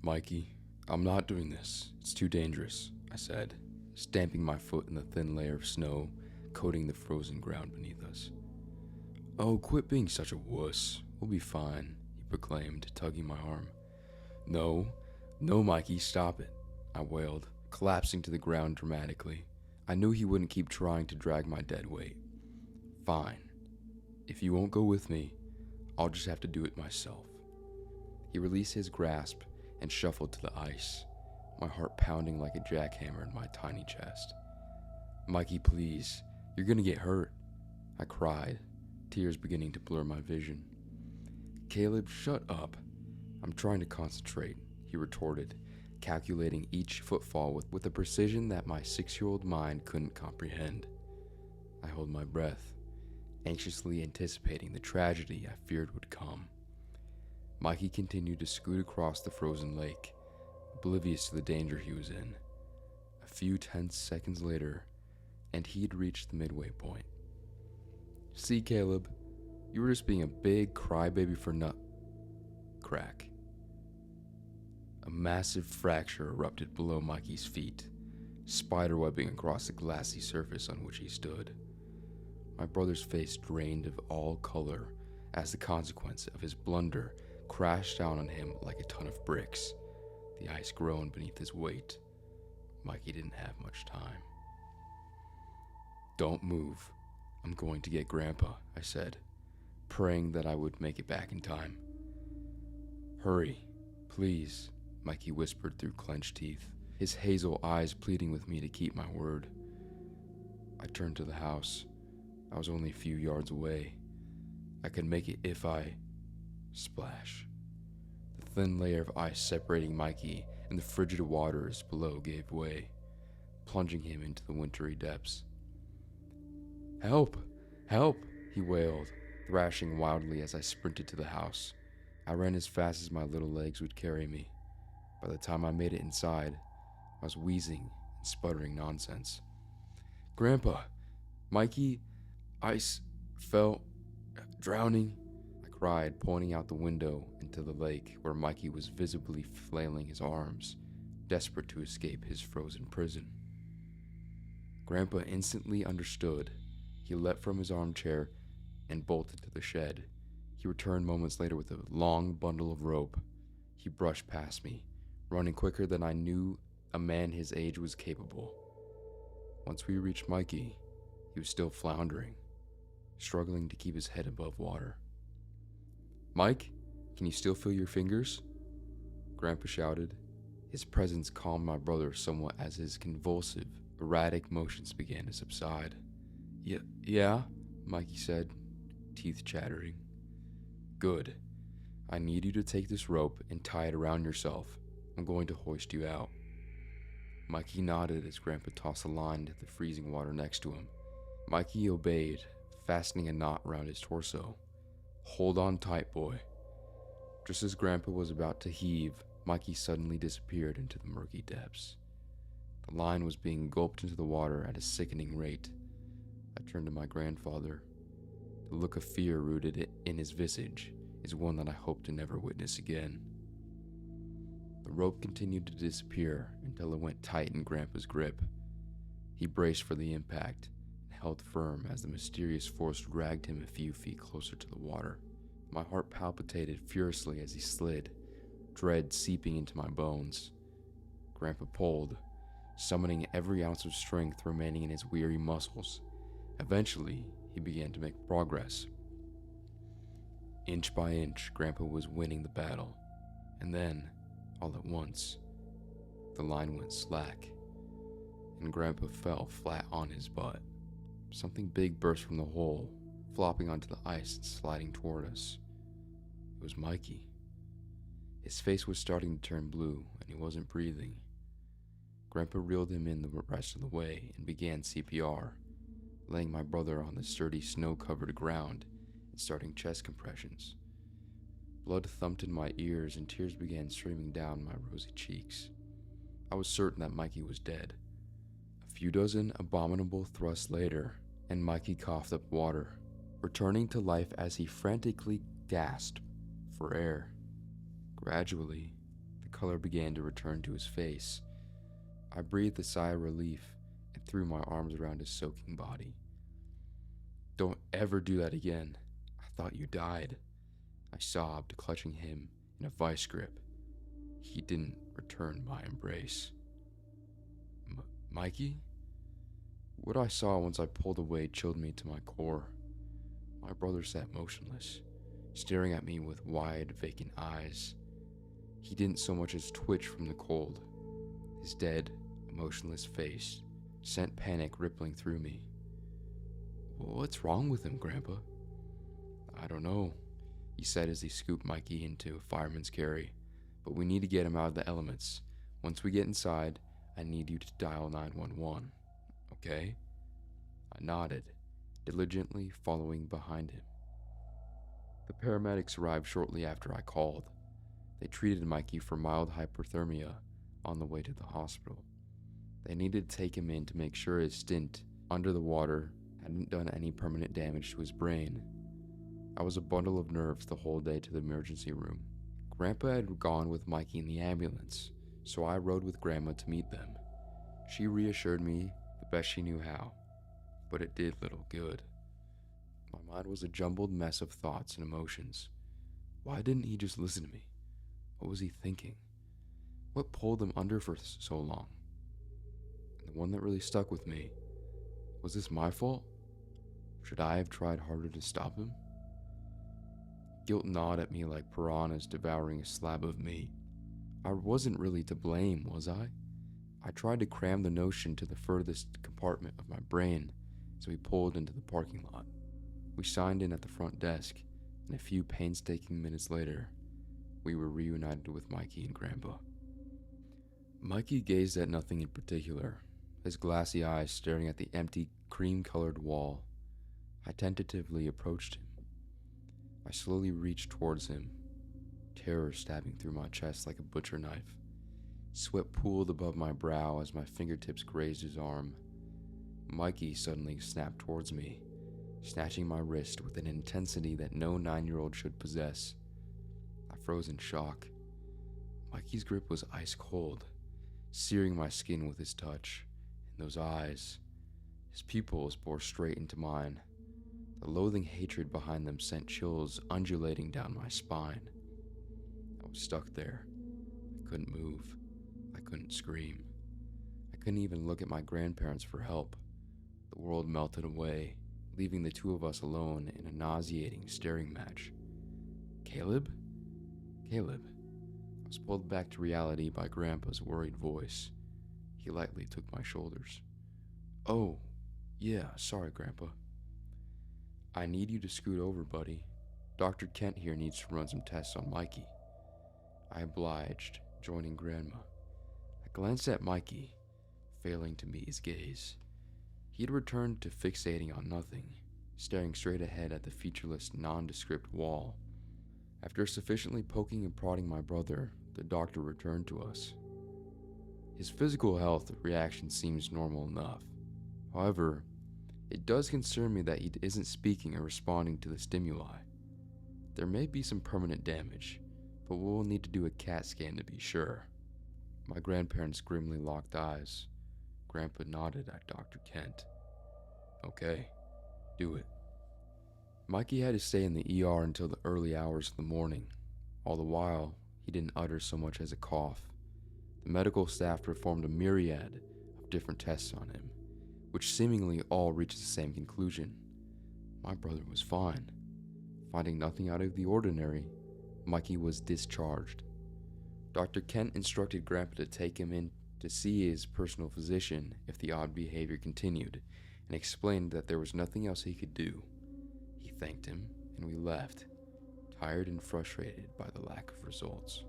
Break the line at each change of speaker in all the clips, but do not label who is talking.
Mikey, I'm not doing this. It's too dangerous, I said, stamping my foot in the thin layer of snow coating the frozen ground beneath us. Oh, quit being such a wuss. We'll be fine, he proclaimed, tugging my arm. No, no, Mikey, stop it, I wailed, collapsing to the ground dramatically. I knew he wouldn't keep trying to drag my dead weight. Fine. If you won't go with me, I'll just have to do it myself. He released his grasp and shuffled to the ice, my heart pounding like a jackhammer in my tiny chest. Mikey, please, you're gonna get hurt, I cried, tears beginning to blur my vision. Caleb, shut up. I'm trying to concentrate, he retorted, calculating each footfall with a precision that my 6-year-old mind couldn't comprehend. I held my breath, anxiously anticipating the tragedy I feared would come. Mikey continued to scoot across the frozen lake, oblivious to the danger he was in. A few tense seconds later, and he'd reached the midway point. See, Caleb, you were just being a big crybaby for crack. A massive fracture erupted below Mikey's feet, spiderwebbing across the glassy surface on which he stood. My brother's face drained of all color as the consequence of his blunder crashed down on him like a ton of bricks. The ice groaned beneath his weight. Mikey didn't have much time. Don't move. I'm going to get Grandpa, I said, praying that I would make it back in time. Hurry, please, Mikey whispered through clenched teeth, his hazel eyes pleading with me to keep my word. I turned to the house. I was only a few yards away. I could make it if I... Splash. The thin layer of ice separating Mikey and the frigid waters below gave way, plunging him into the wintry depths. Help! Help! He wailed, thrashing wildly as I sprinted to the house. I ran as fast as my little legs would carry me. By the time I made it inside, I was wheezing and sputtering nonsense. Grandpa! Mikey! Ice! Fell! Drowning! I cried, pointing out the window into the lake where Mikey was visibly flailing his arms, desperate to escape his frozen prison. Grandpa instantly understood. He leapt from his armchair and bolted to the shed. He returned moments later with a long bundle of rope. He brushed past me, running quicker than I knew a man his age was capable. Once we reached Mikey, he was still floundering, struggling to keep his head above water. Mike, can you still feel your fingers? Grandpa shouted. His presence calmed my brother somewhat as his convulsive, erratic motions began to subside. Yeah, Mikey said, teeth chattering. Good. I need you to take this rope and tie it around yourself. I'm going to hoist you out. Mikey nodded as Grandpa tossed a line into the freezing water next to him. Mikey obeyed, fastening a knot around his torso. Hold on tight, boy. Just as Grandpa was about to heave, Mikey suddenly disappeared into the murky depths. The line was being gulped into the water at a sickening rate. I turned to my grandfather. The look of fear rooted in his visage is one that I hope to never witness again. The rope continued to disappear until it went tight in Grandpa's grip. He braced for the impact and held firm as the mysterious force dragged him a few feet closer to the water. My heart palpitated furiously as he slid, dread seeping into my bones. Grandpa pulled, summoning every ounce of strength remaining in his weary muscles. Eventually, he began to make progress. Inch by inch, Grandpa was winning the battle, and then, all at once, the line went slack, and Grandpa fell flat on his butt. Something big burst from the hole, flopping onto the ice and sliding toward us. It was Mikey. His face was starting to turn blue, and he wasn't breathing. Grandpa reeled him in the rest of the way and began CPR, laying my brother on the sturdy snow-covered ground and starting chest compressions. Blood thumped in my ears and tears began streaming down my rosy cheeks. I was certain that Mikey was dead. A few dozen abominable thrusts later, and Mikey coughed up water, returning to life as he frantically gasped for air. Gradually, the color began to return to his face. I breathed a sigh of relief and threw my arms around his soaking body. "Don't ever do that again. I thought you died," I sobbed, clutching him in a vice grip. He didn't return my embrace. Mikey? What I saw once I pulled away chilled me to my core. My brother sat motionless, staring at me with wide, vacant eyes. He didn't so much as twitch from the cold. His dead, emotionless face sent panic rippling through me. "What's wrong with him, Grandpa?" "I don't know," he said as he scooped Mikey into a fireman's carry. "But we need to get him out of the elements. Once we get inside, I need you to dial 911, okay?" I nodded, diligently following behind him. The paramedics arrived shortly after I called. They treated Mikey for mild hypothermia on the way to the hospital. They needed to take him in to make sure his stint under the water hadn't done any permanent damage to his brain. I was a bundle of nerves the whole day to the emergency room. Grandpa had gone with Mikey in the ambulance, so I rode with Grandma to meet them. She reassured me the best she knew how, but it did little good. My mind was a jumbled mess of thoughts and emotions. Why didn't he just listen to me? What was he thinking? What pulled him under for so long? And the one that really stuck with me, was this my fault? Should I have tried harder to stop him? Guilt gnawed at me like piranhas devouring a slab of meat. I wasn't really to blame, was I? I tried to cram the notion to the furthest compartment of my brain as we pulled into the parking lot. We signed in at the front desk, and a few painstaking minutes later, we were reunited with Mikey and Grandpa. Mikey gazed at nothing in particular, his glassy eyes staring at the empty, cream-colored wall. I tentatively approached him. I slowly reached towards him, terror stabbing through my chest like a butcher knife. Sweat pooled above my brow as my fingertips grazed his arm. Mikey suddenly snapped towards me, snatching my wrist with an intensity that no 9-year-old should possess. I froze in shock. Mikey's grip was ice cold, searing my skin with his touch. And those eyes, his pupils bored straight into mine. The loathing hatred behind them sent chills undulating down my spine. I was stuck there. I couldn't move. I couldn't scream. I couldn't even look at my grandparents for help. The world melted away, leaving the two of us alone in a nauseating staring match. Caleb? Caleb. I was pulled back to reality by Grandpa's worried voice. He lightly took my shoulders. "Oh, yeah, sorry, Grandpa." "I need you to scoot over, buddy. Dr. Kent here needs to run some tests on Mikey." I obliged, joining Grandma. I glanced at Mikey, failing to meet his gaze. He had returned to fixating on nothing, staring straight ahead at the featureless, nondescript wall. After sufficiently poking and prodding my brother, the doctor returned to us. His physical health reaction seems normal enough. However, it does concern me that he isn't speaking or responding to the stimuli. There may be some permanent damage, but we'll need to do a CAT scan to be sure. My grandparents grimly locked eyes. Grandpa nodded at Dr. Kent. "Okay, do it." Mikey had to stay in the ER until the early hours of the morning. All the while, he didn't utter so much as a cough. The medical staff performed a myriad of different tests on him, which seemingly all reached the same conclusion. My brother was fine. Finding nothing out of the ordinary, Mikey was discharged. Dr. Kent instructed Grandpa to take him in to see his personal physician if the odd behavior continued, and explained that there was nothing else he could do. He thanked him, and we left, tired and frustrated by the lack of results.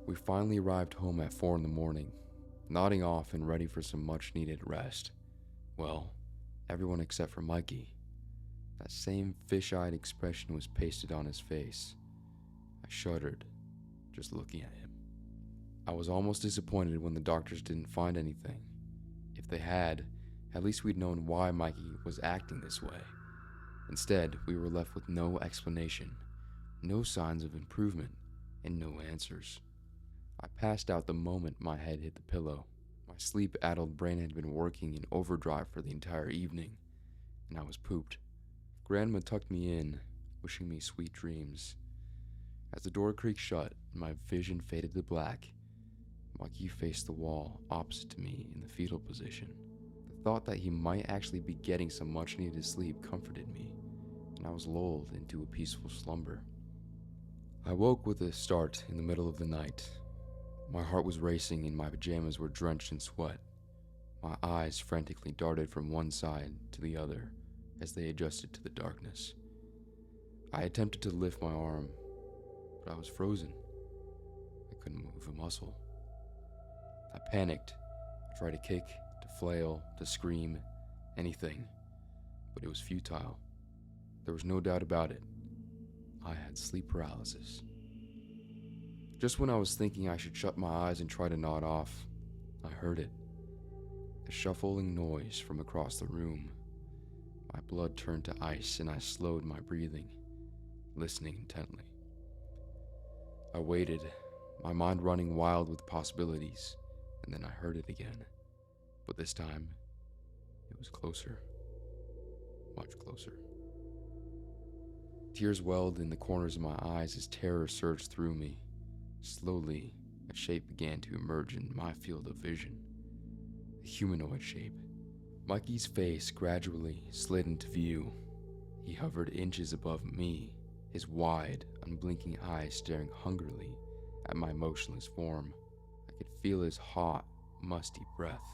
We finally arrived home at 4 a.m, nodding off and ready for some much-needed rest. Well, everyone except for Mikey. That same fish-eyed expression was pasted on his face. I shuddered, just looking at him. I was almost disappointed when the doctors didn't find anything. If they had, at least we'd known why Mikey was acting this way. Instead, we were left with no explanation, no signs of improvement, and no answers. I passed out the moment my head hit the pillow. My sleep-addled brain had been working in overdrive for the entire evening, and I was pooped. Grandma tucked me in, wishing me sweet dreams. As the door creaked shut and my vision faded to black, Mikey faced the wall opposite to me in the fetal position. The thought that he might actually be getting some much-needed sleep comforted me, and I was lulled into a peaceful slumber. I woke with a start in the middle of the night. My heart was racing and my pajamas were drenched in sweat. My eyes frantically darted from one side to the other as they adjusted to the darkness. I attempted to lift my arm, but I was frozen. I couldn't move a muscle. I panicked, tried to kick, to flail, to scream, anything, but it was futile. There was no doubt about it. I had sleep paralysis. Just when I was thinking I should shut my eyes and try to nod off, I heard it. A shuffling noise from across the room. My blood turned to ice and I slowed my breathing, listening intently. I waited, my mind running wild with possibilities, and then I heard it again. But this time, it was closer. Much closer. Tears welled in the corners of my eyes as terror surged through me. Slowly, a shape began to emerge in my field of vision. A humanoid shape. Mikey's face gradually slid into view. He hovered inches above me, his wide, unblinking eyes staring hungrily at my motionless form. I could feel his hot, musty breath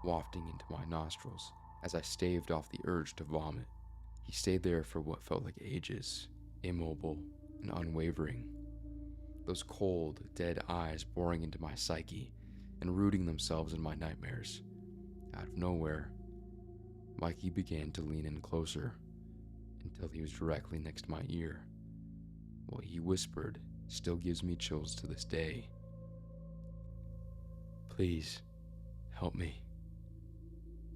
wafting into my nostrils as I staved off the urge to vomit. He stayed there for what felt like ages, immobile and unwavering. Those cold, dead eyes boring into my psyche and rooting themselves in my nightmares. Out of nowhere, Mikey began to lean in closer until he was directly next to my ear. What he whispered still gives me chills to this day. "Please, help me.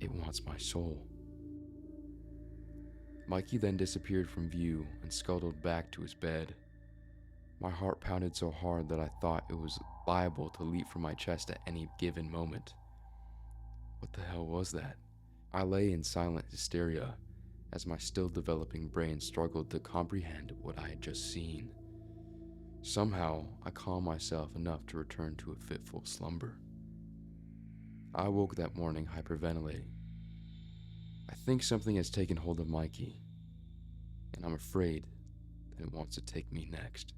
It wants my soul." Mikey then disappeared from view and scuttled back to his bed. My heart pounded so hard that I thought it was liable to leap from my chest at any given moment. What the hell was that? I lay in silent hysteria as my still developing brain struggled to comprehend what I had just seen. Somehow, I calmed myself enough to return to a fitful slumber. I woke that morning hyperventilating. I think something has taken hold of Mikey, and I'm afraid that it wants to take me next.